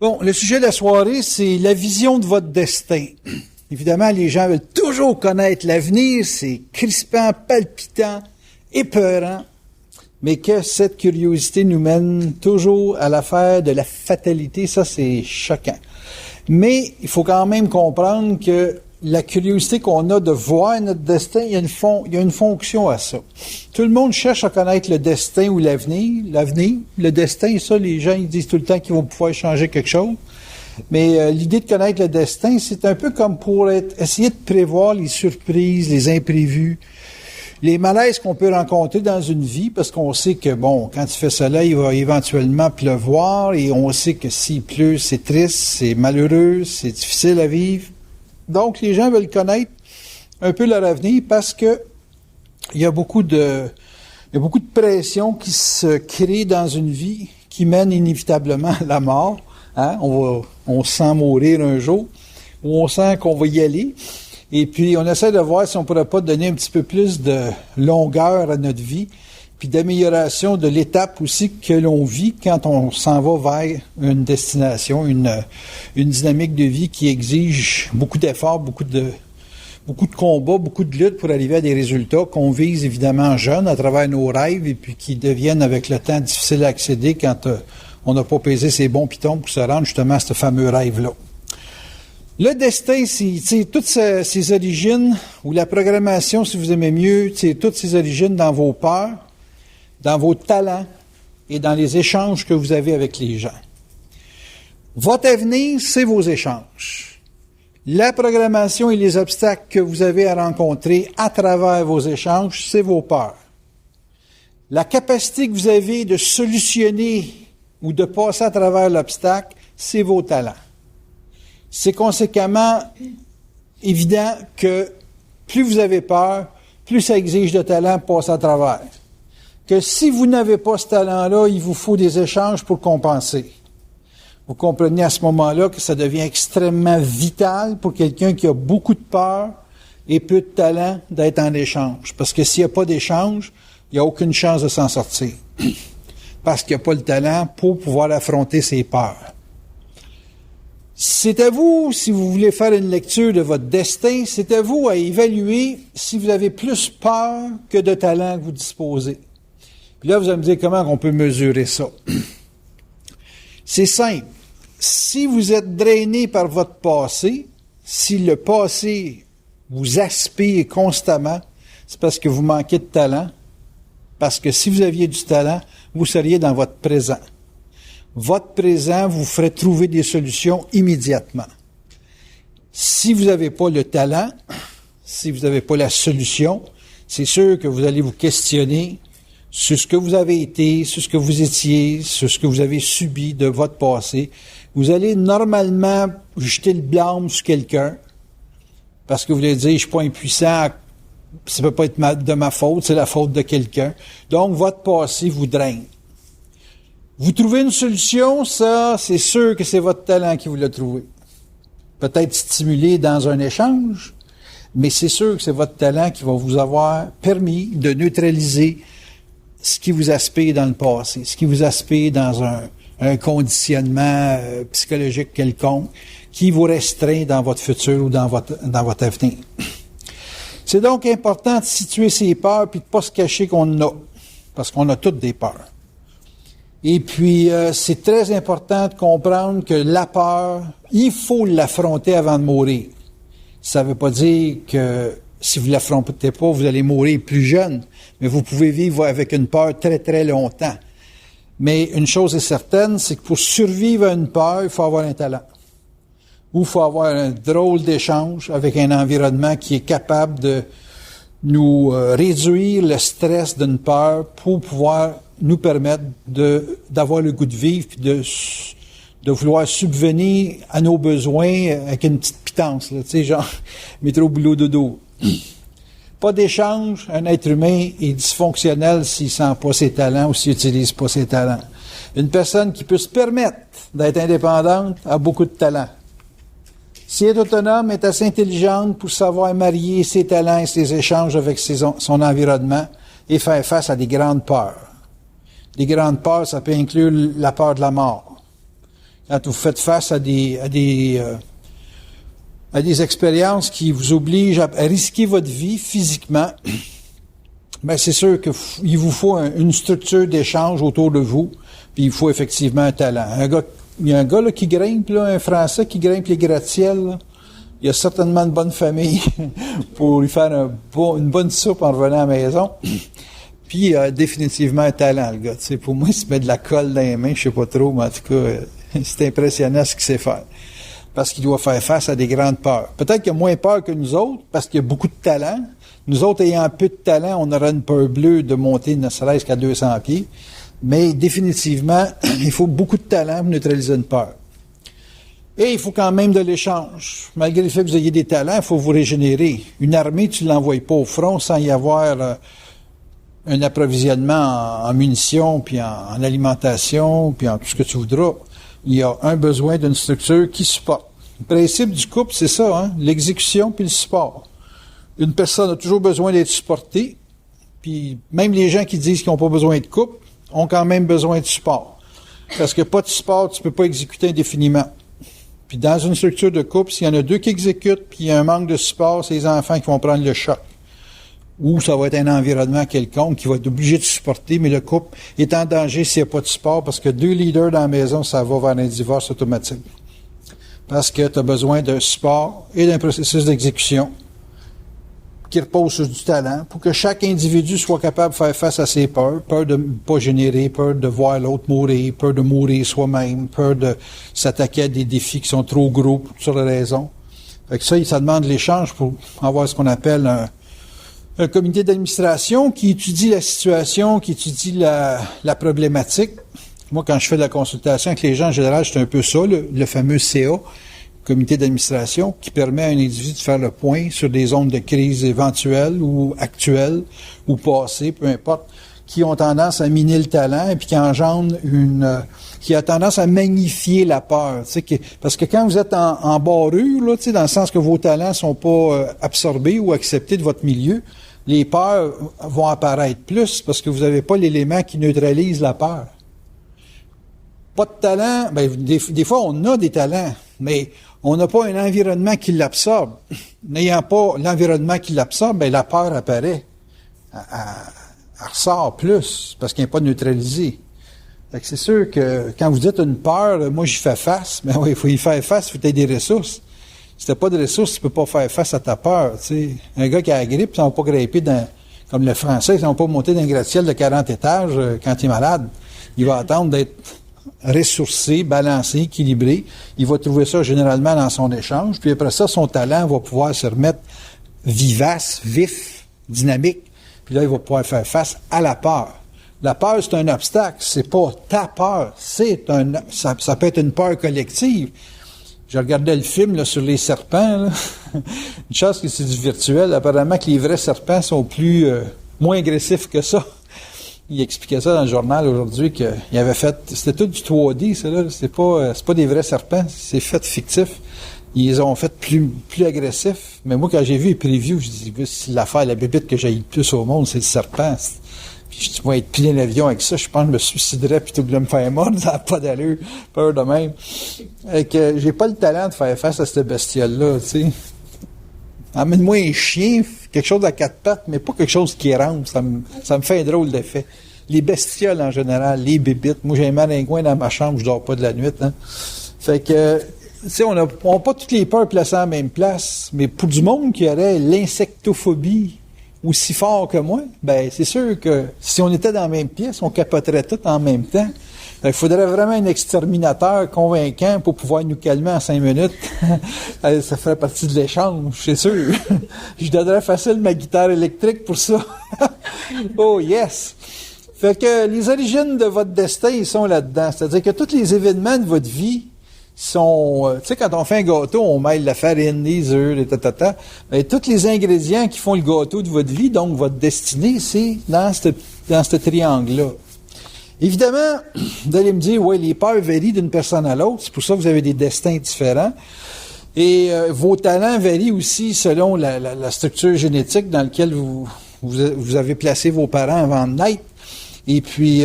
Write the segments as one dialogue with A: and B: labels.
A: Bon, le sujet de la soirée, c'est la vision de votre destin. Évidemment, les gens veulent toujours connaître l'avenir, c'est crispant, palpitant, épeurant, mais que cette curiosité nous mène toujours à l'affaire de la fatalité, ça c'est choquant. Mais il faut quand même comprendre que la curiosité qu'on a de voir notre destin, il y a une fonction à ça. Tout le monde cherche à connaître le destin ou l'avenir. L'avenir, le destin, ça, les gens ils disent tout le temps qu'ils vont pouvoir changer quelque chose. Mais l'idée de connaître le destin, c'est un peu comme pour essayer de prévoir les surprises, les imprévus, les malaises qu'on peut rencontrer dans une vie, parce qu'on sait que, bon, quand il fait soleil, il va éventuellement pleuvoir, et on sait que s'il pleut, c'est triste, c'est malheureux, c'est difficile à vivre. Donc, les gens veulent connaître un peu leur avenir parce que il y a beaucoup de pression qui se crée dans une vie qui mène inévitablement à la mort. Hein? On sent mourir un jour, ou on sent qu'on va y aller. Et puis, on essaie de voir si on pourrait pas donner un petit peu plus de longueur à notre vie, puis d'amélioration de l'étape aussi que l'on vit quand on s'en va vers une destination, une dynamique de vie qui exige beaucoup d'efforts, beaucoup de combats, beaucoup de luttes pour arriver à des résultats qu'on vise évidemment jeunes à travers nos rêves et puis qui deviennent avec le temps difficiles à accéder quand on n'a pas pesé ses bons pitons pour se rendre justement à ce fameux rêve-là. Le destin, c'est toutes ses origines, ou la programmation, si vous aimez mieux, c'est toutes ses origines dans vos peurs, dans vos talents et dans les échanges que vous avez avec les gens. Votre avenir, c'est vos échanges. La programmation et les obstacles que vous avez à rencontrer à travers vos échanges, c'est vos peurs. La capacité que vous avez de solutionner ou de passer à travers l'obstacle, c'est vos talents. C'est conséquemment évident que plus vous avez peur, plus ça exige de talent pour passer à travers. Que si vous n'avez pas ce talent-là, il vous faut des échanges pour compenser. Vous comprenez à ce moment-là que ça devient extrêmement vital pour quelqu'un qui a beaucoup de peur et peu de talent d'être en échange. Parce que s'il n'y a pas d'échange, il n'y a aucune chance de s'en sortir. Parce qu'il n'y a pas le talent pour pouvoir affronter ses peurs. C'est à vous, si vous voulez faire une lecture de votre destin, c'est à vous à évaluer si vous avez plus peur que de talent que vous disposez. Puis là, vous allez me dire comment on peut mesurer ça. C'est simple. Si vous êtes drainé par votre passé, si le passé vous aspire constamment, c'est parce que vous manquez de talent. Parce que si vous aviez du talent, vous seriez dans votre présent. Votre présent vous ferait trouver des solutions immédiatement. Si vous n'avez pas le talent, si vous n'avez pas la solution, c'est sûr que vous allez vous questionner sur ce que vous avez été, sur ce que vous étiez, sur ce que vous avez subi de votre passé. Vous allez normalement jeter le blâme sur quelqu'un parce que vous allez dire « je suis pas impuissant, ça peut pas être de ma faute, c'est la faute de quelqu'un ». Donc, votre passé vous draine. Vous trouvez une solution, ça, c'est sûr que c'est votre talent qui vous l'a trouvé. Peut-être stimulé dans un échange, mais c'est sûr que c'est votre talent qui va vous avoir permis de neutraliser ce qui vous aspire dans le passé, ce qui vous aspire dans un conditionnement psychologique quelconque qui vous restreint dans votre futur ou dans votre avenir. C'est donc important de situer ses peurs puis de pas se cacher qu'on en a, parce qu'on a toutes des peurs. Et puis, c'est très important de comprendre que la peur, il faut l'affronter avant de mourir. Ça ne veut pas dire que si vous ne l'affrontez pas, vous allez mourir plus jeune, mais vous pouvez vivre avec une peur très, très longtemps. Mais une chose est certaine, c'est que pour survivre à une peur, il faut avoir un talent. Ou il faut avoir un drôle d'échange avec un environnement qui est capable de nous réduire le stress d'une peur pour pouvoir nous permettre d'avoir le goût de vivre puis de vouloir subvenir à nos besoins avec une petite pitance, là, tu sais, genre métro, boulot, dodo. Pas d'échange, un être humain est dysfonctionnel s'il sent pas ses talents ou s'il utilise pas ses talents. Une personne qui peut se permettre d'être indépendante a beaucoup de talent. Si elle est autonome, est assez intelligente pour savoir marier ses talents et ses échanges avec son environnement et faire face à des grandes peurs. Les grandes peurs, ça peut inclure la peur de la mort. quand vous faites face à des expériences qui vous obligent à risquer votre vie physiquement, ben c'est sûr qu'il vous faut une structure d'échange autour de vous, puis il faut effectivement un talent. Il y a un gars là, qui grimpe, là, un Français qui grimpe les gratte-ciels, là. Il a certainement une bonne famille pour lui faire une bonne soupe en revenant à la maison. Puis il a définitivement un talent, le gars. T'sais, pour moi, il se met de la colle dans les mains, je sais pas trop, mais en tout cas, c'est impressionnant ce qu'il sait faire. Parce qu'il doit faire face à des grandes peurs. Peut-être qu'il a moins peur que nous autres, parce qu'il a beaucoup de talent. Nous autres, ayant peu de talent, on aura une peur bleue de monter ne serait-ce qu'à 200 pieds. Mais définitivement, il faut beaucoup de talent pour neutraliser une peur. Et il faut quand même de l'échange. Malgré le fait que vous ayez des talents, il faut vous régénérer. Une armée, tu ne l'envoies pas au front sans y avoir un approvisionnement en munitions, puis en alimentation, puis en tout ce que tu voudras. Il y a un besoin d'une structure qui supporte. Le principe du couple, c'est ça, hein? L'exécution puis le support. Une personne a toujours besoin d'être supportée, puis même les gens qui disent qu'ils n'ont pas besoin de couple ont quand même besoin de support. Parce que pas de support, tu peux pas exécuter indéfiniment. Puis dans une structure de couple, s'il y en a deux qui exécutent, puis il y a un manque de support, c'est les enfants qui vont prendre le choc. Ou ça va être un environnement quelconque qui va être obligé de supporter, mais le couple est en danger s'il n'y a pas de support, parce que deux leaders dans la maison, ça va vers un divorce automatique. Parce que tu as besoin d'un support et d'un processus d'exécution qui repose sur du talent, pour que chaque individu soit capable de faire face à ses peurs, peur de ne pas générer, peur de voir l'autre mourir, peur de mourir soi-même, peur de s'attaquer à des défis qui sont trop gros pour toutes sortes de raisons. Fait que ça demande l'échange pour avoir ce qu'on appelle un comité d'administration qui étudie la situation, qui étudie la problématique. Moi, quand je fais de la consultation avec les gens, en général, c'est un peu ça, le fameux CA, comité d'administration, qui permet à un individu de faire le point sur des zones de crise éventuelles ou actuelles ou passées, peu importe, qui ont tendance à miner le talent et puis qui engendrent qui a tendance à magnifier la peur. Parce que quand vous êtes en barrure, là, dans le sens que vos talents sont pas absorbés ou acceptés de votre milieu, les peurs vont apparaître plus parce que vous n'avez pas l'élément qui neutralise la peur. Pas de talent, ben des fois on a des talents, mais on n'a pas un environnement qui l'absorbe. N'ayant pas l'environnement qui l'absorbe, ben la peur apparaît. Elle ressort plus parce qu'elle n'est pas neutralisée. Fait que c'est sûr que quand vous dites une peur, moi j'y fais face, mais oui, il faut y faire face, il faut que tu aies des ressources. Si tu n'as pas de ressources, tu ne peux pas faire face à ta peur. T'sais. Un gars qui a la grippe, il ne va pas grimper comme le Français, il ne va pas monter dans un gratte-ciel de 40 étages quand il est malade. Il va attendre d'être ressourcé, balancé, équilibré. Il va trouver ça généralement dans son échange. Puis après ça, son talent va pouvoir se remettre vivace, vif, dynamique. Puis là, il va pouvoir faire face à la peur. La peur, c'est un obstacle. C'est pas ta peur. Ça peut être une peur collective. Je regardais le film là, sur les serpents. Là. Une chose que c'est du virtuel. Apparemment que les vrais serpents sont moins agressifs que ça. Il expliquait ça dans le journal aujourd'hui qu'il avait fait, c'était tout du 3D, ça là, c'est pas des vrais serpents, c'est fait fictif. Ils les ont fait plus agressifs. Mais moi, quand j'ai vu les previews, je dis, si l'affaire, la bébite que j'ai le plus au monde, c'est le serpent. Puis je dis, moi, être plein d'avion avec ça, je pense que je me suiciderais plutôt que de me faire mordre, ça n'a pas d'allure, peur de même. Et que j'ai pas le talent de faire face à cette bestiole-là, tu sais. Emmène-moi un chien, quelque chose à quatre pattes, mais pas quelque chose qui rampe. Ça me fait un drôle d'effet. Les bestioles en général, les bébites. Moi, j'ai un maringouin dans ma chambre, je dors pas de la nuit. Hein. Fait que, tu sais, on n'a pas toutes les peurs placées à la même place, mais pour du monde qui aurait l'insectophobie aussi fort que moi, ben c'est sûr que si on était dans la même pièce, on capoterait tout en même temps. Il faudrait vraiment un exterminateur convaincant pour pouvoir nous calmer en 5 minutes. Ça ferait partie de l'échange, c'est sûr. Je donnerais facile ma guitare électrique pour ça. Oh yes! Fait que les origines de votre destin, ils sont là-dedans. C'est-à-dire que tous les événements de votre vie sont... tu sais, quand on fait un gâteau, on mêle la farine, les œufs, les tatata. Ben, tous les ingrédients qui font le gâteau de votre vie, donc votre destinée, c'est dans ce triangle-là. Évidemment, vous allez me dire, oui, les peurs varient d'une personne à l'autre. C'est pour ça que vous avez des destins différents. Et vos talents varient aussi selon la structure génétique dans laquelle vous avez placé vos parents avant de naître. Et puis,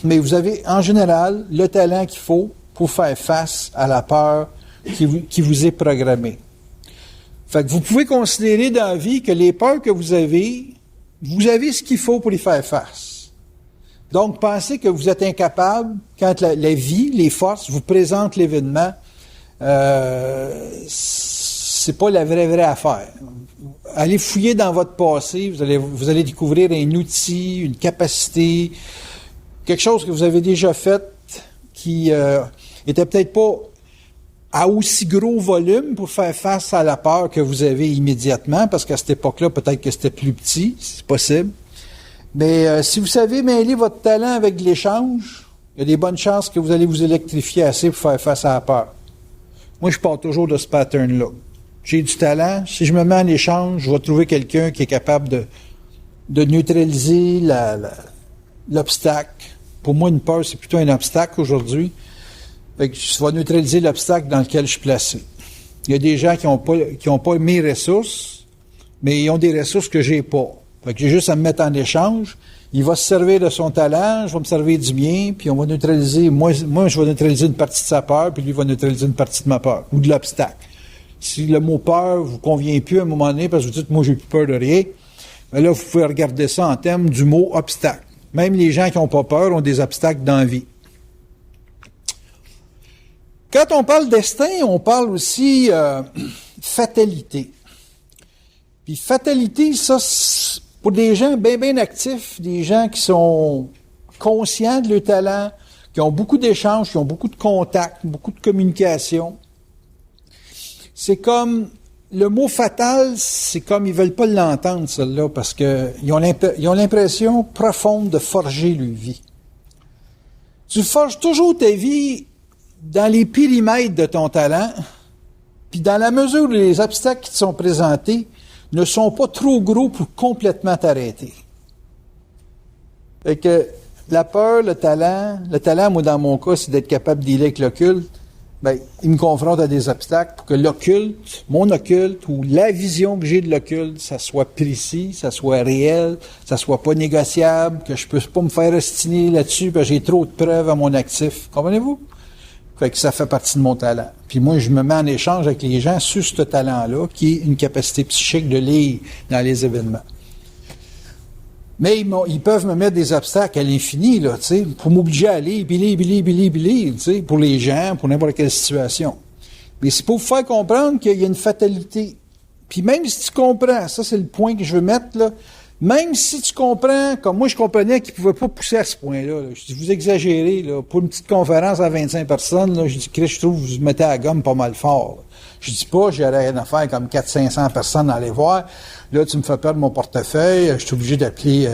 A: mais vous avez en général le talent qu'il faut pour faire face à la peur qui vous est programmée. Fait que vous pouvez considérer dans la vie que les peurs que vous avez ce qu'il faut pour y faire face. Donc, pensez que vous êtes incapable, quand la vie, les forces, vous présentent l'événement, c'est pas la vraie affaire. Allez fouiller dans votre passé, vous allez découvrir un outil, une capacité, quelque chose que vous avez déjà fait qui était peut-être pas à aussi gros volume pour faire face à la peur que vous avez immédiatement, parce qu'à cette époque-là, peut-être que c'était plus petit, c'est possible. Mais si vous savez mêler votre talent avec de l'échange, il y a des bonnes chances que vous allez vous électrifier assez pour faire face à la peur. Moi, je pars toujours de ce pattern-là. J'ai du talent. Si je me mets en échange, je vais trouver quelqu'un qui est capable de neutraliser l'obstacle. Pour moi, une peur, c'est plutôt un obstacle aujourd'hui. Fait que je vais neutraliser l'obstacle dans lequel je suis placé. Il y a des gens qui ont pas mes ressources, mais ils ont des ressources que j'ai pas. Fait que j'ai juste à me mettre en échange. Il va se servir de son talent, je vais me servir du mien, puis on va neutraliser, moi je vais neutraliser une partie de sa peur, puis lui va neutraliser une partie de ma peur, ou de l'obstacle. Si le mot peur vous convient plus à un moment donné, parce que vous dites, moi j'ai plus peur de rien, bien là, vous pouvez regarder ça en termes du mot obstacle. Même les gens qui n'ont pas peur ont des obstacles dans la vie. Quand on parle destin, on parle aussi fatalité. Puis fatalité, ça, pour des gens bien actifs, des gens qui sont conscients de leur talent, qui ont beaucoup d'échanges, qui ont beaucoup de contacts, beaucoup de communication, c'est comme, le mot fatal, c'est comme ils veulent pas l'entendre, celle-là, parce que ils ont l'impression profonde de forger leur vie. Tu forges toujours ta vie dans les périmètres de ton talent, puis dans la mesure où les obstacles qui te sont présentés ne sont pas trop gros pour complètement t'arrêter. Fait que la peur, le talent, moi dans mon cas, c'est d'être capable de dealer avec l'occulte. Ben, il me confronte à des obstacles pour que l'occulte, mon occulte, ou la vision que j'ai de l'occulte, ça soit précis, ça soit réel, ça soit pas négociable, que je puisse pas me faire ostiner là-dessus, parce que j'ai trop de preuves à mon actif. Comprenez-vous? Fait que ça fait partie de mon talent. Puis moi, je me mets en échange avec les gens sur ce talent-là, qui est une capacité psychique de lire dans les événements. Mais ils peuvent me mettre des obstacles à l'infini, là, tu sais, pour m'obliger à lire, puis lire, tu sais, pour les gens, pour n'importe quelle situation. Mais c'est pour vous faire comprendre qu'il y a une fatalité. Puis même si tu comprends, ça c'est le point que je veux mettre, là, même si tu comprends, comme moi je comprenais qu'ils ne pouvaient pas pousser à ce point-là, là. Je dis, vous exagérez, là, pour une petite conférence à 25 personnes, là, je dis, Chris, je trouve que vous mettez à la gomme pas mal fort, là. Je dis pas, j'aurais rien à faire comme 400-500 personnes à aller voir. Là, tu me fais perdre mon portefeuille, je suis obligé d'appeler,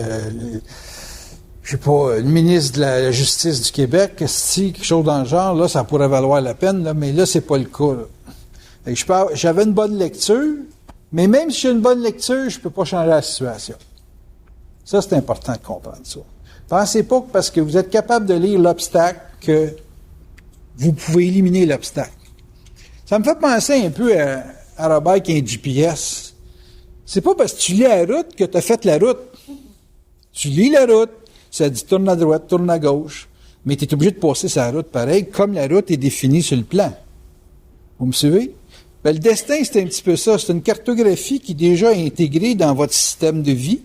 A: je sais pas, le ministre de la Justice du Québec, si quelque chose dans le genre, là, ça pourrait valoir la peine, là, mais là, c'est pas le cas, là. J'avais une bonne lecture, mais même si j'ai une bonne lecture, je peux pas changer la situation. Ça, c'est important de comprendre ça. Pensez pas que parce que vous êtes capable de lire l'obstacle que vous pouvez éliminer l'obstacle. Ça me fait penser un peu à Robert qui a un GPS. C'est pas parce que tu lis la route que tu as fait la route. Tu lis la route, ça dit tourne à droite, tourne à gauche, mais tu es obligé de passer sa route pareil, comme la route est définie sur le plan. Vous me suivez? Ben, le destin, c'est un petit peu ça. C'est une cartographie qui est déjà intégrée dans votre système de vie.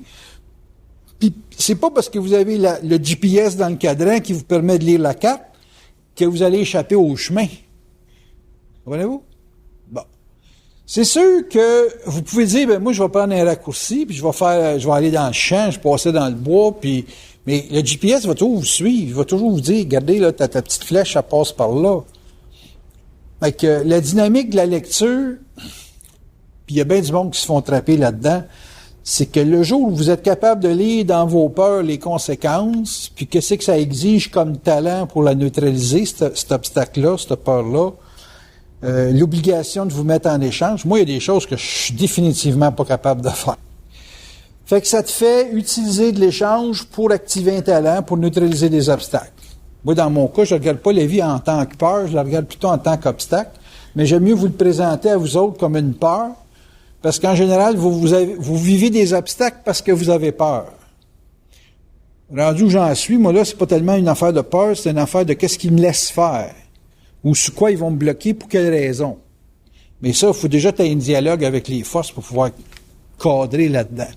A: Puis c'est pas parce que vous avez le GPS dans le cadran qui vous permet de lire la carte que vous allez échapper au chemin. Comprenez-vous? Bon. C'est sûr que vous pouvez dire, ben moi, je vais prendre un raccourci, puis je vais aller dans le champ, je vais passer dans le bois, mais le GPS va toujours vous suivre, il va toujours vous dire, regardez, là, ta petite flèche, ça passe par là. Fait que la dynamique de la lecture, puis il y a bien du monde qui se font trapper là-dedans, c'est que le jour où vous êtes capable de lire dans vos peurs les conséquences, puis que c'est que ça exige comme talent pour la neutraliser, cet obstacle-là, cette peur-là, l'obligation de vous mettre en échange. Moi, il y a des choses que je suis définitivement pas capable de faire. Fait que ça te fait utiliser de l'échange pour activer un talent, pour neutraliser des obstacles. Moi, dans mon cas, je ne regarde pas la vie en tant que peur, je la regarde plutôt en tant qu'obstacle, mais j'aime mieux vous le présenter à vous autres comme une peur, parce qu'en général, vous vivez des obstacles parce que vous avez peur. Rendu où j'en suis, moi là, c'est pas tellement une affaire de peur, c'est une affaire de qu'est-ce qui me laisse faire. ou sur quoi ils vont me bloquer, pour quelle raison. Mais ça, il faut déjà que tu aies un dialogue avec les forces pour pouvoir cadrer là-dedans.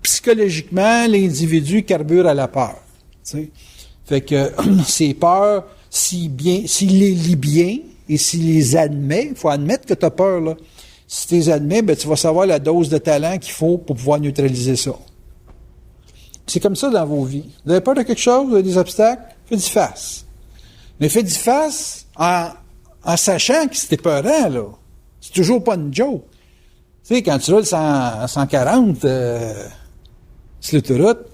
A: Psychologiquement, l'individu carbure à la peur. T'sais. Fait que ces peurs, s'il les lit bien et s'il les admet, il faut admettre que tu as peur, là. Si tu les admets, ben, tu vas savoir la dose de talent qu'il faut pour pouvoir neutraliser ça. C'est comme ça dans vos vies. Vous avez peur de quelque chose, vous avez des obstacles, faites du face. Mais faites du face en sachant que c'était peurant, là. C'est toujours pas une joke. Tu sais, quand tu roules 140 sur l'autoroute,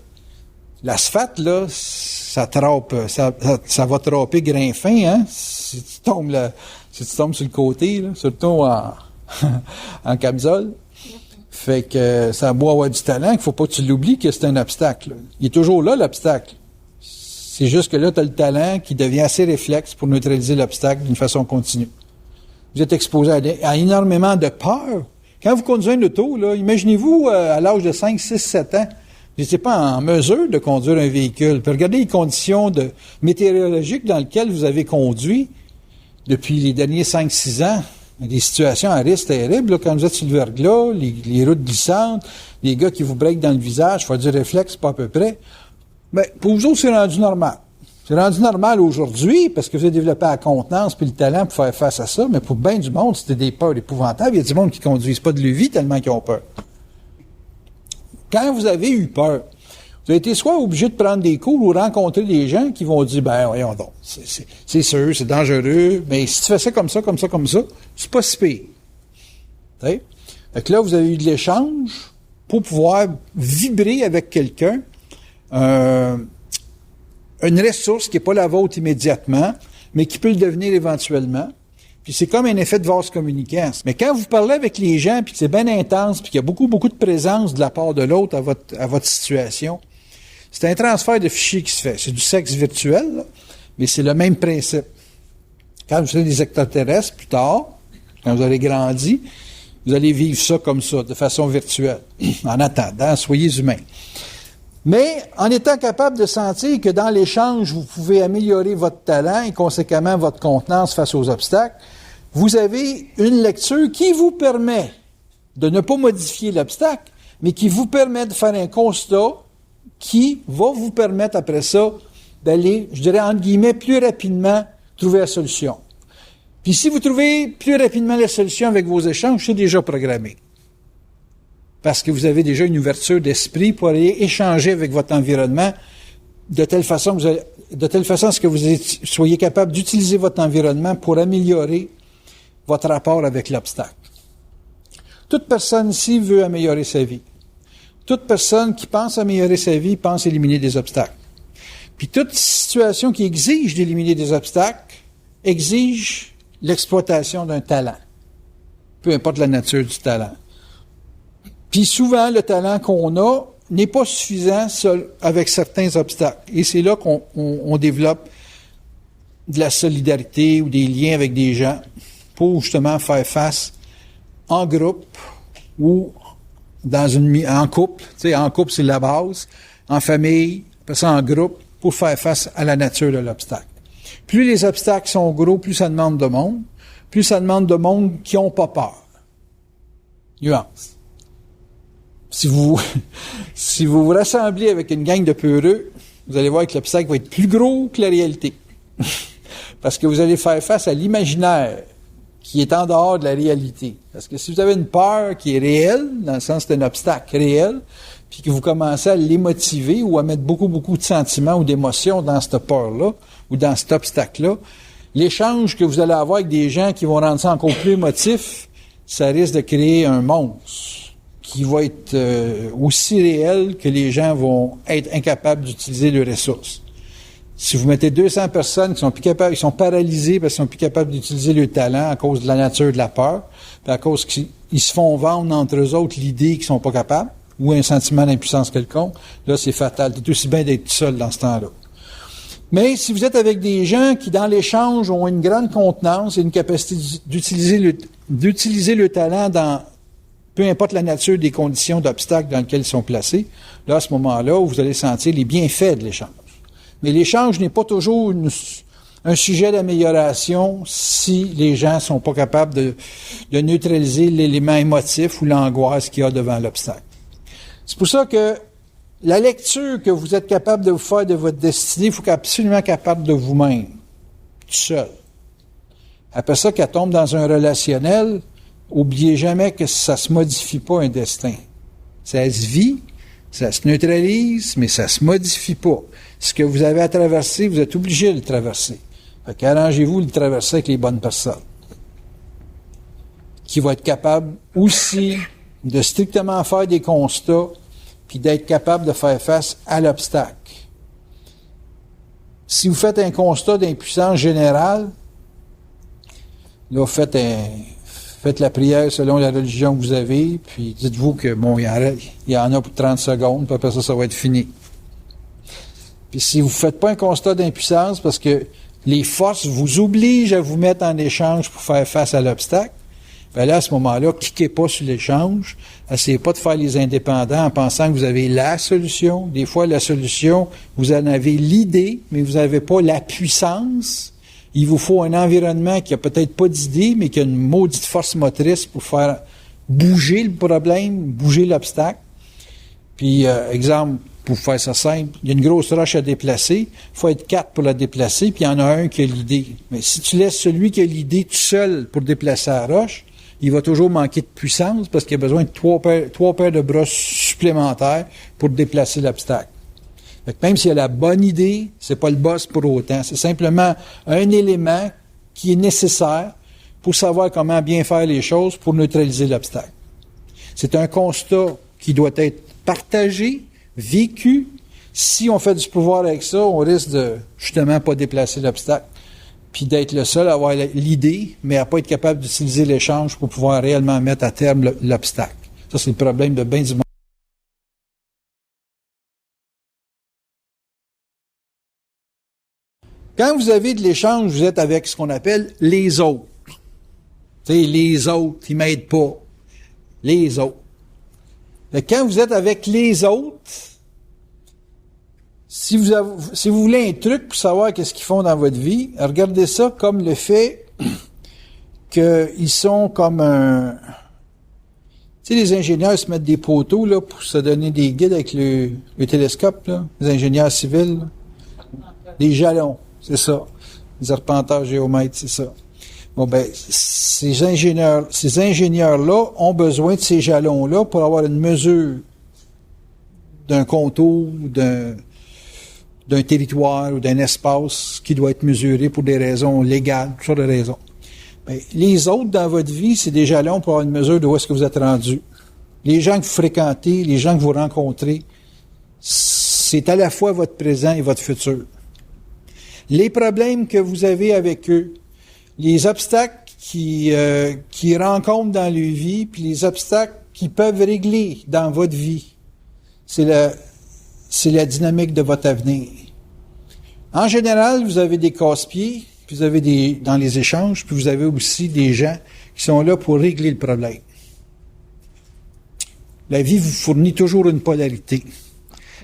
A: l'asphalte, là, ça trappe, ça va trapper grain fin, hein, si tu tombes sur le côté, là, surtout en camisole. Fait que ça a beau avoir du talent, qu'il faut pas que tu l'oublies que c'est un obstacle. Là. Il est toujours là, l'obstacle. C'est juste que là, tu as le talent qui devient assez réflexe pour neutraliser l'obstacle d'une façon continue. Vous êtes exposé à énormément de peur. Quand vous conduisez une auto, là, imaginez-vous, à l'âge de 5, 6, 7 ans, vous n'étiez pas en mesure de conduire un véhicule. Puis regardez les conditions météorologiques dans lesquelles vous avez conduit depuis les derniers 5, 6 ans. Des situations à risque terribles, là, quand vous êtes sur le verglas, les routes glissantes, les gars qui vous breakent dans le visage, il faut du réflexe, pas à peu près. Ben, pour vous autres, c'est rendu normal. C'est rendu normal aujourd'hui, parce que vous avez développé la contenance puis le talent pour faire face à ça, mais pour bien du monde, c'était des peurs épouvantables. Il y a du monde qui ne conduisent pas de levier tellement qu'ils ont peur. Quand vous avez eu peur, vous avez été soit obligé de prendre des cours ou rencontrer des gens qui vont dire, ben, voyons donc, c'est sûr, c'est dangereux, mais si tu fais ça, c'est pas si pire. Fait que là, vous avez eu de l'échange pour pouvoir vibrer avec quelqu'un, une ressource qui n'est pas la vôtre immédiatement, mais qui peut le devenir éventuellement. Puis c'est comme un effet de vase communicant. Mais quand vous parlez avec les gens, puis que c'est bien intense, puis qu'il y a beaucoup de présence de la part de l'autre à votre situation, c'est un transfert de fichiers qui se fait. C'est du sexe virtuel, là, mais c'est le même principe. Quand vous serez des extraterrestres plus tard, quand vous aurez grandi, vous allez vivre ça comme ça, de façon virtuelle. En attendant, soyez humains. Mais en étant capable de sentir que dans l'échange, vous pouvez améliorer votre talent et conséquemment votre contenance face aux obstacles, vous avez une lecture qui vous permet de ne pas modifier l'obstacle, mais qui vous permet de faire un constat qui va vous permettre après ça d'aller, je dirais entre guillemets, plus rapidement trouver la solution. Puis si vous trouvez plus rapidement la solution avec vos échanges, c'est déjà programmé. Parce que vous avez déjà une ouverture d'esprit pour aller échanger avec votre environnement de telle façon à ce que vous soyez capable d'utiliser votre environnement pour améliorer votre rapport avec l'obstacle. Toute personne ici veut améliorer sa vie. Toute personne qui pense améliorer sa vie pense éliminer des obstacles. Puis toute situation qui exige d'éliminer des obstacles exige l'exploitation d'un talent. Peu importe la nature du talent. Puis souvent, le talent qu'on a n'est pas suffisant seul avec certains obstacles. Et c'est là qu'on développe de la solidarité ou des liens avec des gens pour justement faire face en groupe ou en couple. Tu sais, en couple, c'est la base. En famille, après ça en groupe, pour faire face à la nature de l'obstacle. Plus les obstacles sont gros, plus ça demande de monde. Plus ça demande de monde qui n'ont pas peur. Nuance. Si vous vous rassemblez avec une gang de peureux, vous allez voir que l'obstacle va être plus gros que la réalité. Parce que vous allez faire face à l'imaginaire qui est en dehors de la réalité. Parce que si vous avez une peur qui est réelle, dans le sens que c'est un obstacle réel, puis que vous commencez à l'émotiver ou à mettre beaucoup de sentiments ou d'émotions dans cette peur-là ou dans cet obstacle-là, l'échange que vous allez avoir avec des gens qui vont rendre ça encore plus émotif, ça risque de créer un monstre qui va être aussi réel que les gens vont être incapables d'utiliser leurs ressources. Si vous mettez 200 personnes qui sont plus capables, ils sont paralysés parce qu'ils sont plus capables d'utiliser leur talent à cause de la nature de la peur, puis à cause qu'ils se font vendre entre eux autres l'idée qu'ils sont pas capables, ou un sentiment d'impuissance quelconque, là c'est fatal. C'est aussi bien d'être seul dans ce temps-là. Mais si vous êtes avec des gens qui, dans l'échange, ont une grande contenance et une capacité d'utiliser le talent dans peu importe la nature des conditions d'obstacles dans lesquelles ils sont placés, là, à ce moment-là, vous allez sentir les bienfaits de l'échange. Mais l'échange n'est pas toujours un sujet d'amélioration si les gens sont pas capables de neutraliser l'élément émotif ou l'angoisse qu'il y a devant l'obstacle. C'est pour ça que la lecture que vous êtes capable de vous faire de votre destinée, il faut absolument capable de vous-même, tout seul. Après ça, qu'elle tombe dans un relationnel, oubliez jamais que ça se modifie pas un destin. Ça se vit, ça se neutralise, mais ça se modifie pas. Ce que vous avez à traverser, vous êtes obligé de le traverser. Fait qu'arrangez-vous de le traverser avec les bonnes personnes. Qui vont être capables aussi de strictement faire des constats puis d'être capable de faire face à l'obstacle. Si vous faites un constat d'impuissance générale, là, faites la prière selon la religion que vous avez, puis dites-vous que, bon, il y en a pour 30 secondes, puis après ça va être fini. Puis si vous ne faites pas un constat d'impuissance, parce que les forces vous obligent à vous mettre en échange pour faire face à l'obstacle, bien là, à ce moment-là, cliquez pas sur l'échange. Essayez pas de faire les indépendants en pensant que vous avez la solution. Des fois, la solution, vous en avez l'idée, mais vous n'avez pas la puissance. Il vous faut un environnement qui a peut-être pas d'idée, mais qui a une maudite force motrice pour faire bouger le problème, bouger l'obstacle. Puis, exemple, pour faire ça simple, il y a une grosse roche à déplacer, il faut être 4 pour la déplacer, puis il y en a un qui a l'idée. Mais si tu laisses celui qui a l'idée tout seul pour déplacer la roche, il va toujours manquer de puissance parce qu'il a besoin de trois paires de bras supplémentaires pour déplacer l'obstacle. Fait que même s'il a la bonne idée, c'est pas le boss pour autant. C'est simplement un élément qui est nécessaire pour savoir comment bien faire les choses pour neutraliser l'obstacle. C'est un constat qui doit être partagé, vécu. Si on fait du pouvoir avec ça, on risque de justement pas déplacer l'obstacle, puis d'être le seul à avoir l'idée, mais à pas être capable d'utiliser l'échange pour pouvoir réellement mettre à terme l'obstacle. Ça, c'est le problème de bien du monde. Quand vous avez de l'échange, vous êtes avec ce qu'on appelle les autres. Tu sais, les autres, ils m'aident pas. Les autres. Mais quand vous êtes avec les autres, si vous voulez un truc pour savoir qu'est-ce qu'ils font dans votre vie, regardez ça comme le fait qu'ils sont comme un... Tu sais, les ingénieurs se mettent des poteaux là, pour se donner des guides avec le télescope, là, les ingénieurs civils. Là. Des jalons, c'est ça. Les arpenteurs géomètres, c'est ça. Bon, ben, ces ingénieurs-là ont besoin de ces jalons-là pour avoir une mesure d'un contour, d'un territoire ou d'un espace qui doit être mesuré pour des raisons légales, toutes sortes de raisons. Bien, les autres dans votre vie, c'est des jalons pour avoir une mesure de où est-ce que vous êtes rendu. Les gens que vous fréquentez, les gens que vous rencontrez, c'est à la fois votre présent et votre futur. Les problèmes que vous avez avec eux, les obstacles qu'ils rencontrent dans leur vie, puis les obstacles qu'ils peuvent régler dans votre vie, c'est la dynamique de votre avenir. En général, vous avez des casse-pieds, puis vous avez dans les échanges, puis vous avez aussi des gens qui sont là pour régler le problème. La vie vous fournit toujours une polarité.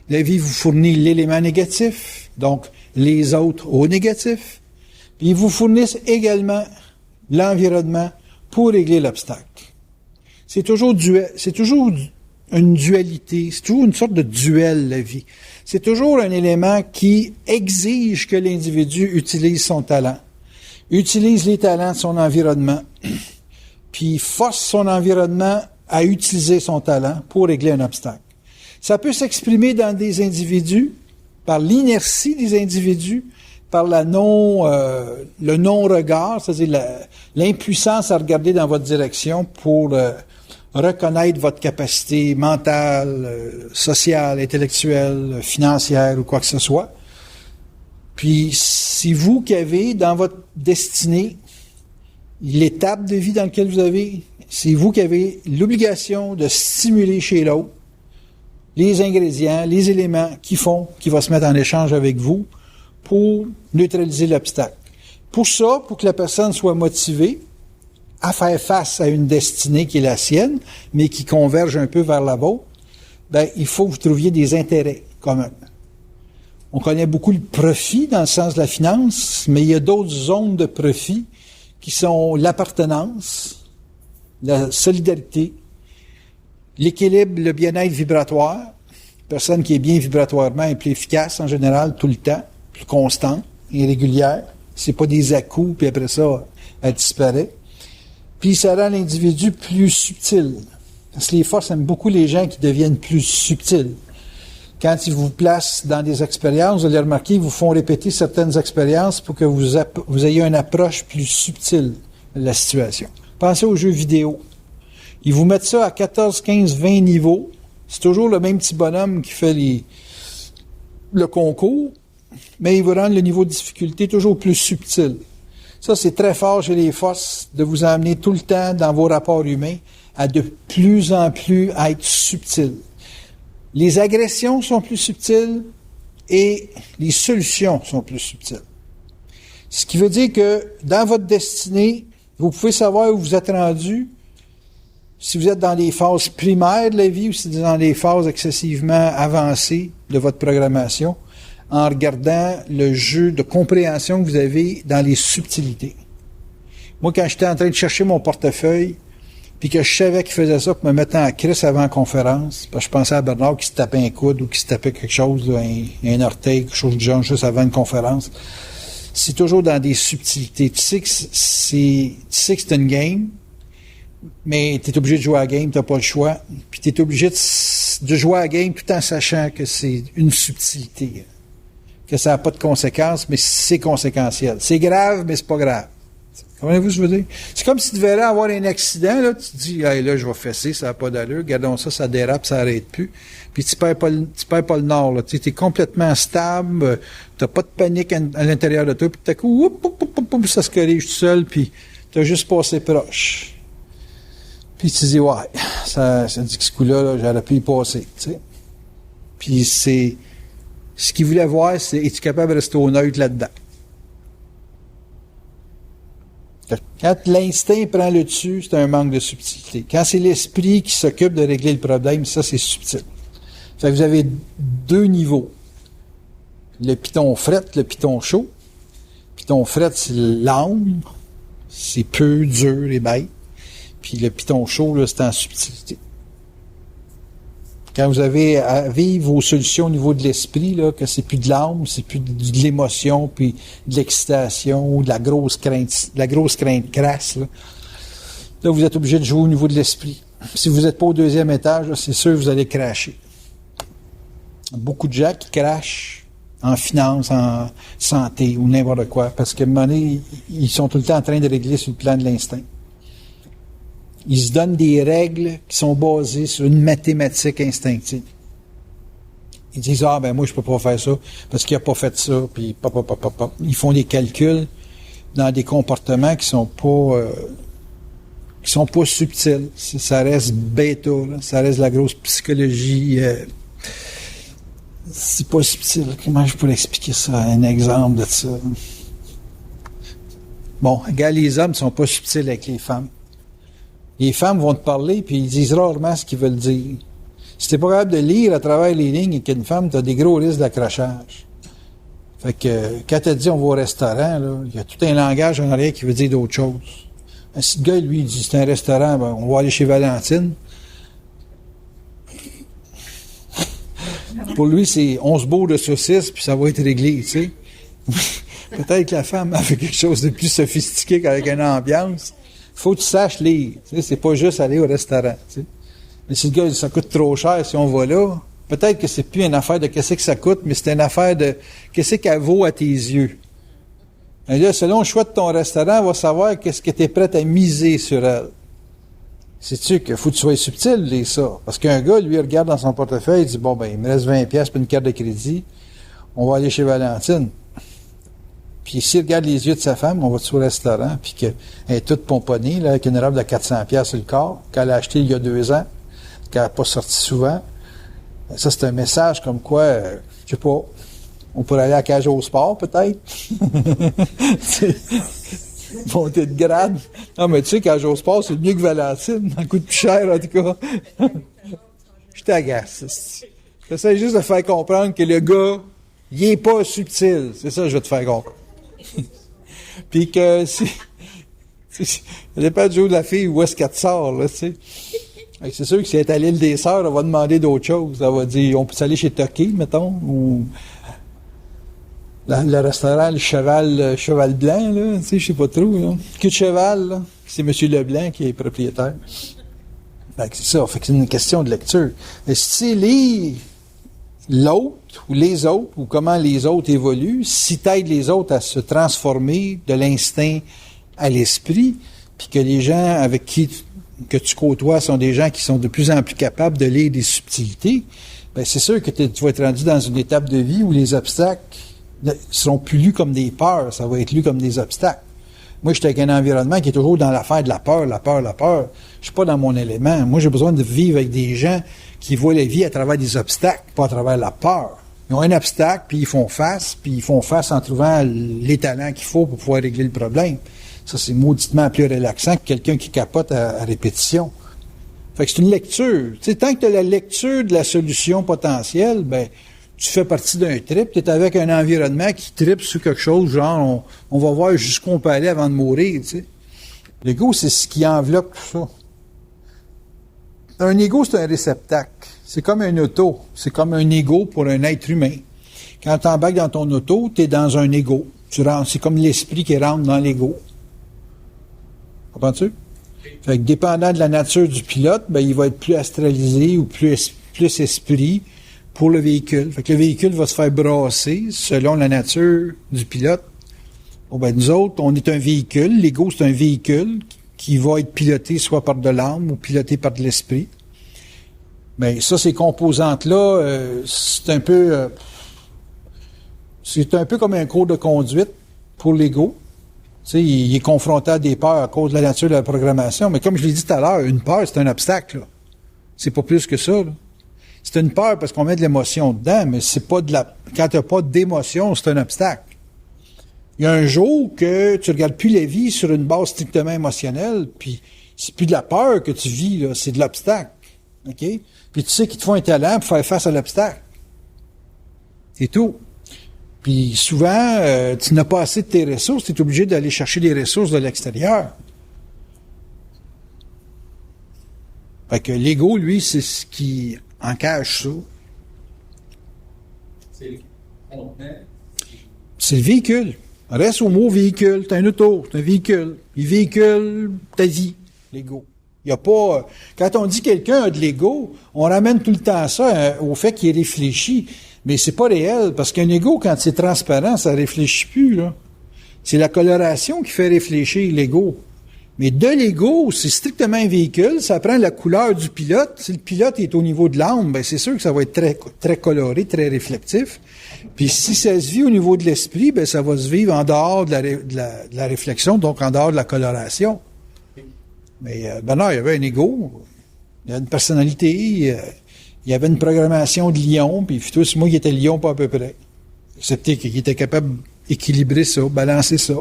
A: La vie vous fournit l'élément négatif, donc les autres au négatif, puis ils vous fournissent également l'environnement pour régler l'obstacle. C'est toujours une dualité, c'est toujours une sorte de duel, la vie. C'est toujours un élément qui exige que l'individu utilise son talent, utilise les talents de son environnement, puis force son environnement à utiliser son talent pour régler un obstacle. Ça peut s'exprimer dans des individus, par l'inertie des individus, par le non-regard, c'est-à-dire l'impuissance à regarder dans votre direction pour reconnaître votre capacité mentale, sociale, intellectuelle, financière ou quoi que ce soit. Puis, c'est vous qui avez dans votre destinée l'étape de vie dans laquelle vous avez, c'est vous qui avez l'obligation de stimuler chez l'autre les ingrédients, les éléments qui va se mettre en échange avec vous pour neutraliser l'obstacle. Pour ça, pour que la personne soit motivée à faire face à une destinée qui est la sienne, mais qui converge un peu vers la vôtre, ben, il faut que vous trouviez des intérêts communs. On connaît beaucoup le profit dans le sens de la finance, mais il y a d'autres zones de profit qui sont l'appartenance, la solidarité, l'équilibre, le bien-être vibratoire. Une personne qui est bien vibratoirement est plus efficace en général tout le temps, plus constante et régulière. C'est pas des à-coups, puis après ça, elle disparaît. Puis ça rend l'individu plus subtil. Parce que les forces aiment beaucoup les gens qui deviennent plus subtils. Quand ils vous placent dans des expériences, vous allez remarquer, ils vous font répéter certaines expériences pour que vous ayez une approche plus subtile de la situation. Pensez aux jeux vidéo. Ils vous mettent ça à 14, 15, 20 niveaux. C'est toujours le même petit bonhomme qui fait le concours, mais ils vous rendent le niveau de difficulté toujours plus subtil. Ça, c'est très fort chez les forces de vous emmener tout le temps dans vos rapports humains à de plus en plus être subtil. Les agressions sont plus subtiles et les solutions sont plus subtiles. Ce qui veut dire que dans votre destinée, vous pouvez savoir où vous êtes rendu, si vous êtes dans les phases primaires de la vie ou si vous êtes dans les phases excessivement avancées de votre programmation, en regardant le jeu de compréhension que vous avez dans les subtilités. Moi, quand j'étais en train de chercher mon portefeuille, puis que je savais qu'il faisait ça pour me mettre en crise avant la conférence, parce que je pensais à Bernard qui se tapait un coude ou qui se tapait quelque chose, là, un orteil, quelque chose de genre, juste avant une conférence. C'est toujours dans des subtilités. Tu sais que c'est une game, mais tu es obligé de jouer à la game, tu n'as pas le choix. Puis tu es obligé de jouer à la game tout en sachant que c'est une subtilité. Que ça n'a pas de conséquences, mais c'est conséquentiel. C'est grave, mais c'est pas grave. Comprenez-vous ce que je veux dire? C'est comme si tu devais avoir un accident, là, tu te dis, hey, là, je vais fesser, ça n'a pas d'allure, regardons ça, ça dérape, ça n'arrête plus. Puis tu perds pas le nord, là. Tu es complètement stable, t'as pas de panique à l'intérieur de toi, puis tout à coup, ça se corrige tout seul, puis t'as juste passé proche. Puis tu te dis, ouais, ça dit que ce coup-là, là, j'aurais pu y passer, tu sais. Puis c'est, ce qu'il voulait voir, c'est, es-tu capable de rester au neutre là-dedans? Quand l'instinct prend le dessus, c'est un manque de subtilité. Quand c'est l'esprit qui s'occupe de régler le problème, ça, c'est subtil. Fait que vous avez deux niveaux. Le piton fret, le piton chaud. Le piton fret, c'est l'âme. C'est peu, dur et bête. Puis le piton chaud, là, c'est en subtilité. Quand vous avez à vivre vos solutions au niveau de l'esprit, là, que c'est plus de l'âme, c'est plus de l'émotion, puis de l'excitation, ou de la grosse crainte crasse, là, vous êtes obligé de jouer au niveau de l'esprit. Si vous n'êtes pas au deuxième étage, là, c'est sûr que vous allez cracher. Beaucoup de gens qui crachent en finance, en santé, ou n'importe quoi, parce qu'à un moment donné, ils sont tout le temps en train de régler sur le plan de l'instinct. Ils se donnent des règles qui sont basées sur une mathématique instinctive. Ils disent, ah, ben moi, je peux pas faire ça, parce qu'il a pas fait ça, puis Ils font des calculs dans des comportements qui sont pas subtils. Ça reste bêta, là. Ça reste la grosse psychologie. C'est pas subtil. Comment je pourrais expliquer ça? Un exemple de ça. Bon, regarde, les hommes sont pas subtils avec les femmes. Les femmes vont te parler, puis ils disent rarement ce qu'ils veulent dire. Si t'es pas capable de lire à travers les lignes avec une femme, t'as des gros risques d'accrochage. Fait que, quand t'as dit on va au restaurant, là, il y a tout un langage en arrière qui veut dire d'autres choses. Si le gars, lui, il dit c'est un restaurant, ben, on va aller chez Valentine. Pour lui, c'est 11 bourgs de saucisses, puis ça va être réglé, tu sais. Peut-être que la femme a fait quelque chose de plus sophistiqué qu'avec une ambiance. Faut que tu saches lire. Tu sais, c'est pas juste aller au restaurant. Tu sais. Mais si le gars, ça coûte trop cher si on va là, peut-être que c'est plus une affaire de qu'est-ce que ça coûte, mais c'est une affaire de qu'est-ce qu'elle vaut à tes yeux. Et là, selon le choix de ton restaurant, on va savoir qu'est-ce que tu es prêt à miser sur elle. Sais-tu qu'il faut que tu sois subtil, lire ça? Parce qu'un gars, lui, regarde dans son portefeuille, il dit, bon, ben, il me reste 20$ pour une carte de crédit. On va aller chez Valentine. Puis s'il regarde les yeux de sa femme, on va au restaurant, puis qu'elle est toute pomponnée, là, avec une robe de 400$ sur le corps, qu'elle a acheté il y a 2 ans, qu'elle n'a pas sorti souvent. Ça, c'est un message comme quoi, je sais pas, on pourrait aller à la cage au sport, peut-être. Monter de grade. Non, mais tu sais, cage au sport, c'est mieux que Valentine. Ça coûte plus cher, en tout cas. Je t'agace. J'essaie juste de faire comprendre que le gars, Il est pas subtil. C'est ça que je vais te faire comprendre. Puis que ça dépend du jour de la fille où est-ce qu'elle te sort, là, tu sais. C'est sûr que si elle est à l'île des Sœurs, elle va demander d'autres choses. Elle va dire, on peut aller chez Tucky, mettons, ou le restaurant, le cheval blanc, là, tu sais, je sais pas trop, là. Cul de cheval, là. C'est M. Leblanc qui est propriétaire. Fait que c'est ça. Fait que c'est une question de lecture. Mais si tu lis l'autre, ou les autres, ou comment les autres évoluent, si tu aides les autres à se transformer de l'instinct à l'esprit, puis que les gens avec qui que tu côtoies sont des gens qui sont de plus en plus capables de lire des subtilités, bien, c'est sûr que tu vas être rendu dans une étape de vie où les obstacles ne seront plus lus comme des peurs, ça va être lu comme des obstacles. Moi, j'étais avec un environnement qui est toujours dans l'affaire de la peur, la peur, la peur. Je suis pas dans mon élément. Moi, j'ai besoin de vivre avec des gens qui voient la vie à travers des obstacles, pas à travers la peur. Ils ont un obstacle, puis ils font face en trouvant les talents qu'il faut pour pouvoir régler le problème. Ça, c'est mauditement plus relaxant que quelqu'un qui capote à répétition. Fait que c'est une lecture. Tu sais, tant que tu as la lecture de la solution potentielle, ben, tu fais partie d'un trip, tu es avec un environnement qui tripe sur quelque chose, genre, on va voir jusqu'où on peut aller avant de mourir, tu sais. L'ego, c'est ce qui enveloppe tout ça. Un ego, c'est un réceptacle. C'est comme un auto. C'est comme un ego pour un être humain. Quand tu embarques dans ton auto, tu es dans un ego. C'est comme l'esprit qui rentre dans l'ego. Comprends-tu? Fait que dépendant de la nature du pilote, ben, il va être plus astralisé ou plus esprit pour le véhicule. Fait que le véhicule va se faire brasser selon la nature du pilote. Bon, ben, nous autres, on est un véhicule. L'ego, c'est un véhicule qui va être piloté soit par de l'âme ou piloté par de l'esprit. Ben, ça, ces composantes-là, c'est un peu comme un cours de conduite pour l'ego. Tu sais, il est confronté à des peurs à cause de la nature de la programmation. Mais comme je l'ai dit tout à l'heure, une peur, c'est un obstacle, là. C'est pas plus que ça, là. C'est une peur parce qu'on met de l'émotion dedans, mais c'est pas quand t'as pas d'émotion, c'est un obstacle. Il y a un jour que tu regardes plus la vie sur une base strictement émotionnelle, puis c'est plus de la peur que tu vis, là, c'est de l'obstacle. OK? Puis tu sais qu'il te faut un talent pour faire face à l'obstacle. C'est tout. Puis souvent, tu n'as pas assez de tes ressources, tu es obligé d'aller chercher des ressources de l'extérieur. Fait que l'ego, lui, c'est ce qui en cache ça. C'est le véhicule. Reste au mot véhicule. T'as un auto, c'est un véhicule. Il véhicule ta vie, l'ego. Il y a pas. Quand on dit quelqu'un a de l'ego, on ramène tout le temps ça au fait qu'il réfléchit. Mais c'est pas réel, parce qu'un ego, quand c'est transparent, ça réfléchit plus, là. C'est la coloration qui fait réfléchir l'ego. Mais de l'ego, c'est strictement un véhicule, ça prend la couleur du pilote. Si le pilote est au niveau de l'âme, ben c'est sûr que ça va être très, très coloré, très réflectif. Puis si ça se vit au niveau de l'esprit, ben ça va se vivre en dehors de la réflexion, donc en dehors de la coloration. Mais non, il y avait un ego, il y avait une personnalité, il y avait une programmation de lion, puis tout c'est moi qui était lion pas à peu près. Excepté qu'il était capable d'équilibrer ça, balancer ça.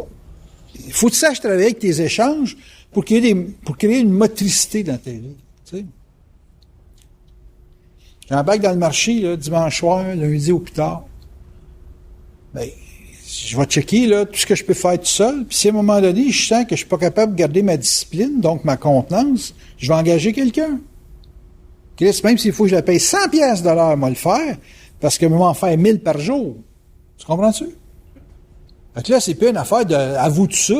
A: Il faut que tu saches travailler avec tes échanges pour créer une motricité dans ta vie. Tu sais. J'embarque dans le marché, là, dimanche soir, lundi ou plus tard. Ben, je vais checker là, tout ce que je peux faire tout seul. Puis si à un moment donné, je sens que je suis pas capable de garder ma discipline, donc ma contenance, je vais engager quelqu'un. Chris, même s'il faut que je la paye 100 pièces de l'heure, moi le faire, parce que je vais en faire 1000 par jour. Tu comprends-tu? Fait que là, c'est plus une affaire de avoue tout ça.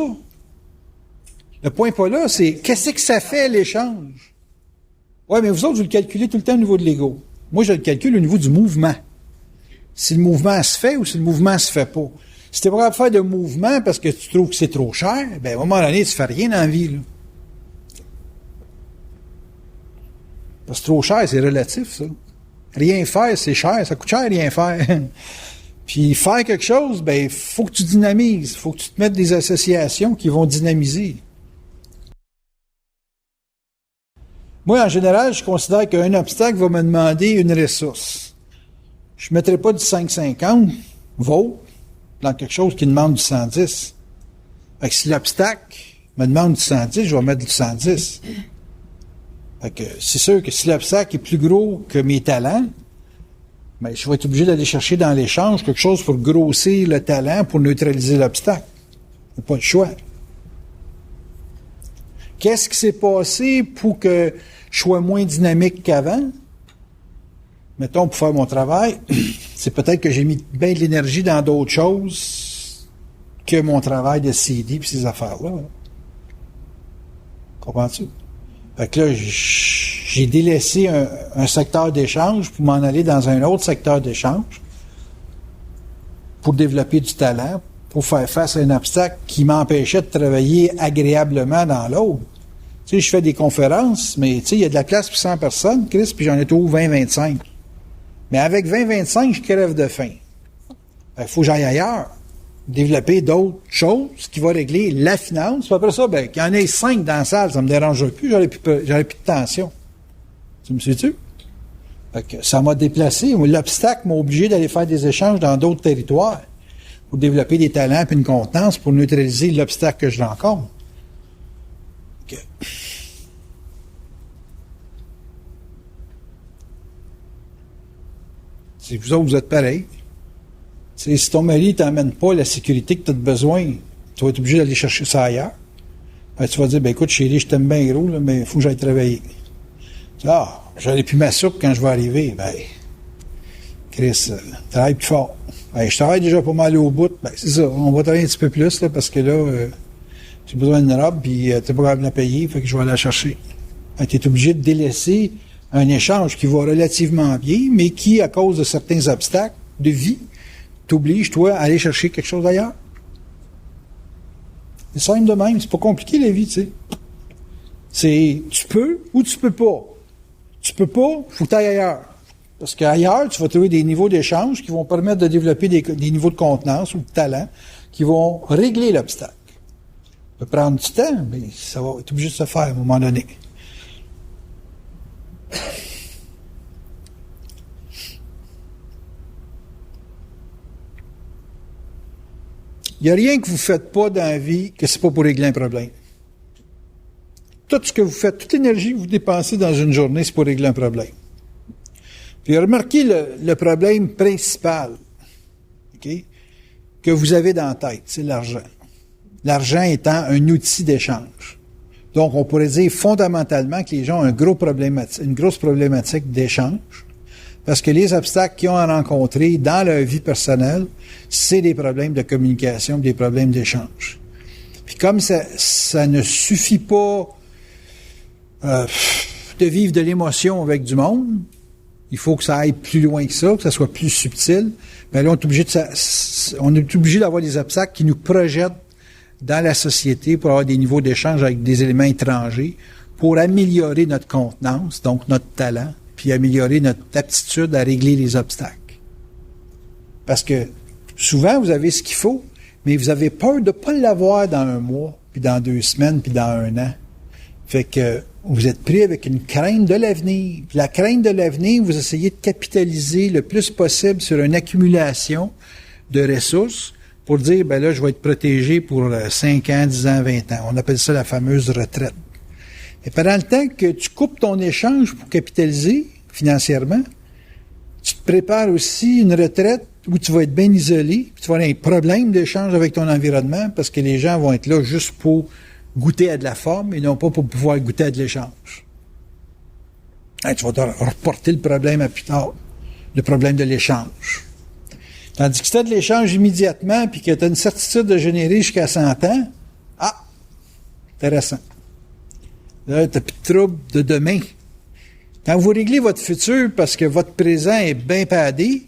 A: Le point pas là, c'est qu'est-ce que ça fait l'échange? Ouais, mais vous autres, vous le calculez tout le temps au niveau de l'ego. Moi, je le calcule au niveau du mouvement. Si le mouvement se fait ou si le mouvement se fait pas. Si t'es pas capable de faire de mouvement parce que tu trouves que c'est trop cher, ben à un moment donné, tu fais rien dans la vie, là. Parce que trop cher, c'est relatif, ça. Rien faire, c'est cher. Ça coûte cher, rien faire. Puis faire quelque chose, ben, faut que tu dynamises. Faut que tu te mettes des associations qui vont dynamiser. Moi, en général, je considère qu'un obstacle va me demander une ressource. Je ne mettrai pas du 5,50 vaut dans quelque chose qui demande du 110. Fait que si l'obstacle me demande du 110, je vais mettre du 110. Fait que c'est sûr que si l'obstacle est plus gros que mes talents, mais je vais être obligé d'aller chercher dans l'échange quelque chose pour grossir le talent, pour neutraliser l'obstacle. Il n'y a pas de choix. Qu'est-ce qui s'est passé pour que je sois moins dynamique qu'avant? Mettons, pour faire mon travail, c'est peut-être que j'ai mis bien de l'énergie dans d'autres choses que mon travail de CD et ces affaires-là. Comprends-tu? Fait que là, j'ai délaissé un secteur d'échange pour m'en aller dans un autre secteur d'échange pour développer du talent, pour faire face à un obstacle qui m'empêchait de travailler agréablement dans l'autre. Tu sais, je fais des conférences, mais tu sais, il y a de la place pour 100 personnes, Chris, puis j'en ai tout 20-25. Mais avec 20-25, je crève de faim. Il faut que j'aille ailleurs, développer d'autres choses qui vont régler la finance. Puis après ça, qu'il y en ait 5 dans la salle, ça me dérange plus, j'aurais plus de tension. Tu me suis-tu? Fait que ça m'a déplacé. L'obstacle m'a obligé d'aller faire des échanges dans d'autres territoires pour développer des talents et une contenance pour neutraliser l'obstacle que je rencontre. Okay. Si vous autres, vous êtes pareil. T'sais, si ton mari ne t'emmène pas la sécurité que tu as besoin, tu vas être obligé d'aller chercher ça ailleurs. Tu vas dire, écoute, chérie, je t'aime bien gros, là, mais il faut que j'aille travailler. J'aurais pu m'assurer quand je vais arriver. Chris, travaille plus fort. Je travaille déjà pas mal au bout. C'est ça, on va travailler un petit peu plus, là, parce que là, j'ai besoin d'une robe, puis t'es pas capable de la payer, fait que je vais aller la chercher. Tu es obligé de délaisser un échange qui va relativement bien, mais qui, à cause de certains obstacles de vie, t'oblige, toi, à aller chercher quelque chose ailleurs. C'est simple de même, c'est pas compliqué la vie, tu sais. C'est tu peux ou tu peux pas. Tu peux pas, faut que tu ailles ailleurs. Parce qu'ailleurs, tu vas trouver des niveaux d'échange qui vont permettre de développer des niveaux de contenance ou de talent qui vont régler l'obstacle. Ça peut prendre du temps, mais ça va être obligé de se faire à un moment donné. Il n'y a rien que vous ne faites pas dans la vie que ce n'est pas pour régler un problème. Tout ce que vous faites, toute l'énergie que vous dépensez dans une journée, c'est pour régler un problème. Puis remarquez le problème principal, okay, que vous avez dans la tête, c'est l'argent. L'argent étant un outil d'échange. Donc, on pourrait dire fondamentalement que les gens ont une grosse problématique d'échange, parce que les obstacles qu'ils ont à rencontrer dans leur vie personnelle, c'est des problèmes de communication, des problèmes d'échange. Puis comme ça ne suffit pas de vivre de l'émotion avec du monde, il faut que ça aille plus loin que ça soit plus subtil. Bien là, on est obligé d'avoir des obstacles qui nous projettent dans la société pour avoir des niveaux d'échange avec des éléments étrangers, pour améliorer notre contenance, donc notre talent, puis améliorer notre aptitude à régler les obstacles. Parce que souvent, vous avez ce qu'il faut, mais vous avez peur de ne pas l'avoir dans un mois, puis dans 2 semaines, puis dans 1 an. Fait que vous êtes pris avec une crainte de l'avenir. Puis la crainte de l'avenir, vous essayez de capitaliser le plus possible sur une accumulation de ressources pour dire, là, je vais être protégé pour 5 ans, 10 ans, 20 ans. On appelle ça la fameuse retraite. Et pendant le temps que tu coupes ton échange pour capitaliser financièrement, tu te prépares aussi une retraite où tu vas être bien isolé, puis tu vas avoir un problème d'échange avec ton environnement parce que les gens vont être là juste pour goûter à de la forme et non pas pour pouvoir goûter à de l'échange. Tu vas te reporter le problème à plus tard, le problème de l'échange. Tandis que si tu as de l'échange immédiatement puis que tu as une certitude de générer jusqu'à 100 ans, intéressant. Là, tu n'as plus de trouble de demain. Quand vous réglez votre futur parce que votre présent est bien padé,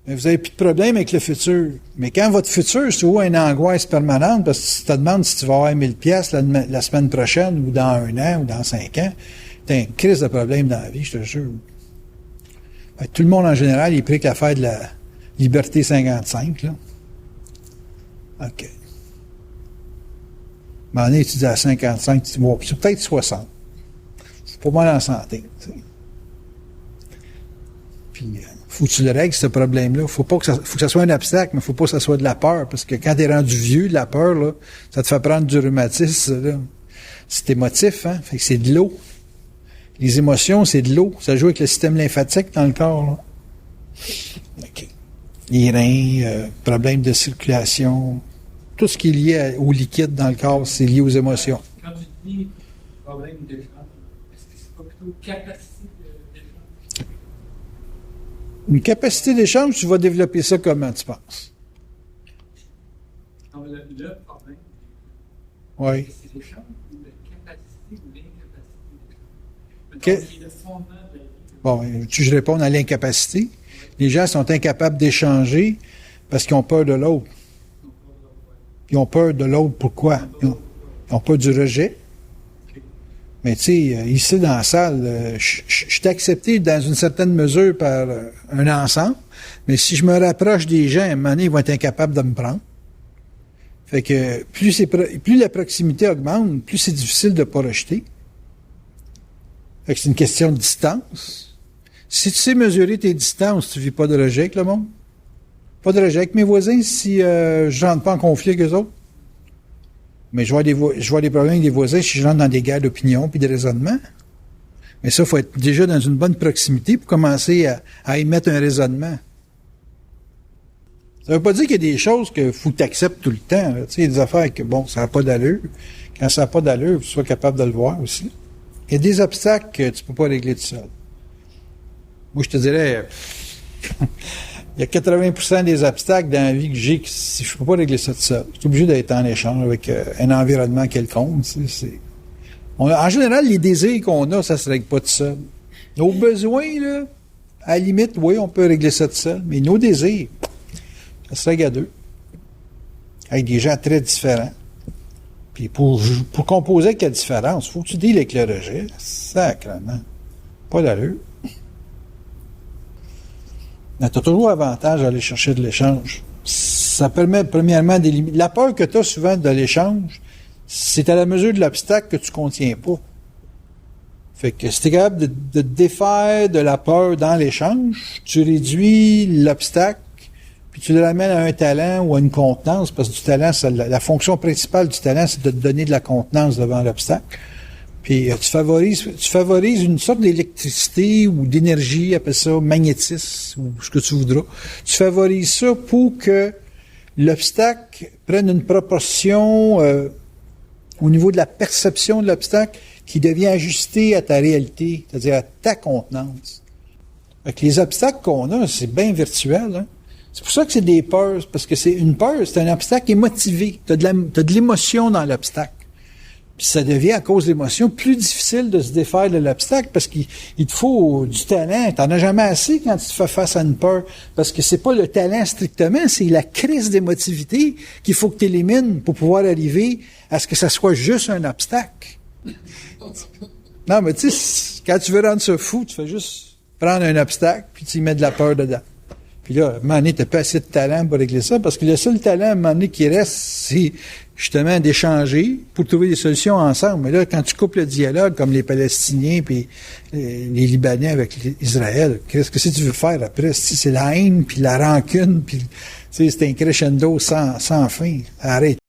A: vous n'avez plus de problème avec le futur. Mais quand votre futur, c'est une angoisse permanente parce que tu te demandes si tu vas avoir 1000 pièces la semaine prochaine ou dans 1 an ou dans 5 ans, tu as une crise de problème dans la vie, je te jure. Tout le monde en général, il est pris que l'affaire de la Liberté 55, là. OK. À un moment donné, tu dis à 55, tu dis, bon, c'est peut-être 60. C'est pas mal en santé, tu sais. Puis, faut que tu le règles, ce problème-là. Faut que ça soit un obstacle, mais faut pas que ça soit de la peur, parce que quand t'es rendu vieux, de la peur, là, ça te fait prendre du rhumatisme, là. C'est émotif, hein? Fait que c'est de l'eau. Les émotions, c'est de l'eau. Ça joue avec le système lymphatique dans le corps, là. OK. Les reins, problèmes de circulation, tout ce qui est lié au liquide dans le corps, c'est lié aux émotions.
B: Quand tu dis problème d'échange, est-ce que c'est pas plutôt capacité d'échange?
A: Une capacité d'échange, tu vas développer ça comment, tu penses?
B: Non, le problème,
A: Oui.
B: est-ce que c'est l'échange ou la capacité ou l'incapacité d'échange?
A: Que-
B: C'est le fondement de la vie.
A: Bon, je réponds à l'incapacité. Les gens sont incapables d'échanger parce qu'ils ont peur de l'autre. Ils ont peur de l'autre, pourquoi? Ils ont peur du rejet. Mais tu sais, ici dans la salle, je suis accepté dans une certaine mesure par un ensemble, mais si je me rapproche des gens, à un moment donné, ils vont être incapables de me prendre. Fait que plus la proximité augmente, plus c'est difficile de ne pas rejeter. Fait que c'est une question de distance. Si tu sais mesurer tes distances, tu ne vis pas de rejet avec le monde. Pas de rejet avec mes voisins si je rentre pas en conflit avec eux autres. Mais je vois des problèmes avec des voisins si je rentre dans des guerres d'opinion puis de raisonnement. Mais ça, il faut être déjà dans une bonne proximité pour commencer à émettre un raisonnement. Ça veut pas dire qu'il y a des choses qu'il faut que tu acceptes tout le temps. Tu sais, il y a des affaires que, bon, ça n'a pas d'allure. Quand ça n'a pas d'allure, tu sois capable de le voir aussi. Il y a des obstacles que tu peux pas régler tout seul. Moi, je te dirais, il y a 80% des obstacles dans la vie que j'ai que je peux pas régler ça tout seul. Je suis obligé d'être en échange avec un environnement quelconque. En général, les désirs qu'on a, ça se règle pas tout seul. Nos besoins, là, à la limite, oui, on peut régler ça tout seul. Mais nos désirs, ça se règle à deux. Avec des gens très différents. Puis pour composer avec la différence, il faut que tu deals avec le rejet. Sacrément. Pas d'allure. Mais tu as toujours avantage à aller chercher de l'échange. Ça permet, premièrement, d'éliminer. La peur que tu as souvent de l'échange, c'est à la mesure de l'obstacle que tu ne contiens pas. Fait que si tu es capable de te défaire de la peur dans l'échange, tu réduis l'obstacle, puis tu le ramènes à un talent ou à une contenance, parce que du talent, la fonction principale du talent, c'est de te donner de la contenance devant l'obstacle. Puis tu favorises une sorte d'électricité ou d'énergie, appelle ça magnétisme ou ce que tu voudras. Tu favorises ça pour que l'obstacle prenne une proportion au niveau de la perception de l'obstacle qui devient ajustée à ta réalité, c'est-à-dire à ta contenance. Fait que les obstacles qu'on a, c'est bien virtuel, hein? C'est pour ça que c'est des peurs, parce que c'est une peur, c'est un obstacle émotivé. T'as de l'émotion dans l'obstacle. Puis ça devient, à cause de l'émotion, plus difficile de se défaire de l'obstacle parce qu'il te faut du talent. T'en as jamais assez quand tu te fais face à une peur. Parce que c'est pas le talent strictement, c'est la crise d'émotivité qu'il faut que tu élimines pour pouvoir arriver à ce que ça soit juste un obstacle. Non, mais tu sais, quand tu veux rendre ça fou, tu fais juste prendre un obstacle puis tu y mets de la peur dedans. Puis là, à un moment donné, t'as pas assez de talent pour régler ça, parce que le seul talent, à un moment donné, qui reste, c'est justement d'échanger pour trouver des solutions ensemble. Mais là, quand tu coupes le dialogue, comme les Palestiniens puis les Libanais avec Israël, qu'est-ce que tu veux faire après? C'est la haine, puis la rancune, puis c'est un crescendo sans fin. Arrête.